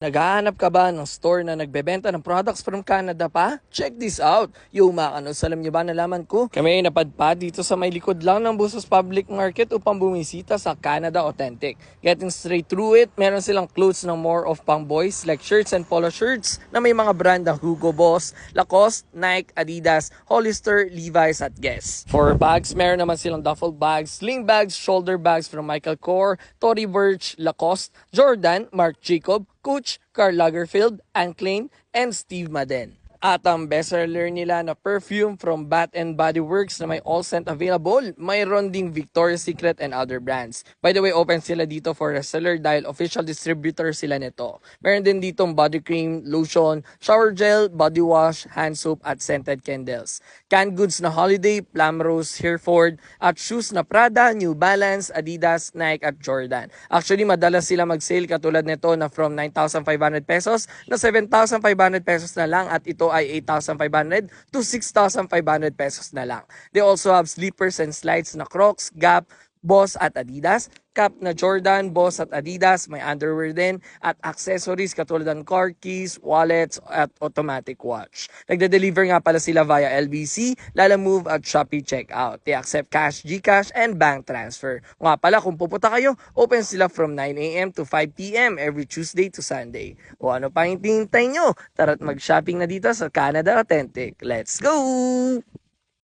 Naghahanap ka ba ng store na nagbebenta ng products from Canada pa? Check this out! Yung makanos, alam niyo ba nalaman ko? Kami ay napadpad dito sa may likod lang ng Busos Public Market upang bumisita sa Canada Authentic. Getting straight through it, meron silang clothes ng more of pang boys like shirts and polo shirts na may mga brand na Hugo Boss, Lacoste, Nike, Adidas, Hollister, Levi's at Guess. For bags, meron naman silang duffel bags, sling bags, shoulder bags from Michael Kors, Tory Burch, Lacoste, Jordan, Marc Jacob, Coach, Karl Lagerfeld, Anne Klein, and Steve Madden. At ang bestseller nila na perfume from Bath and Body Works na may all scent available, mayroon ding Victoria's Secret and other brands. By the way, open sila dito for reseller dahil official distributor sila nito. Meron din ditong body cream, lotion, shower gel, body wash, hand soap at scented candles. Canned goods na Holiday, Plumrose, Hereford, at shoes na Prada, New Balance, Adidas, Nike at Jordan. Actually, madalas sila mag-sale katulad nito na from 9,500 pesos na 7,500 pesos na lang at ito ay 8,500 to 6,500 pesos na lang. They also have slippers and slides na Crocs, Gap, Boss at Adidas, cap na Jordan, Boss at Adidas, may underwear din, at accessories katulad ng car keys, wallets, at automatic watch. Nagde-deliver nga pala sila via LBC, Lalamove at Shopee Checkout. They accept cash, GCash, and bank transfer. Nga pala, kung pupunta kayo, open sila from 9 a.m. to 5 p.m. every Tuesday to Sunday. O ano pa hinihintay nyo? Tara't mag-shopping na dito sa Canada Authentic. Let's go!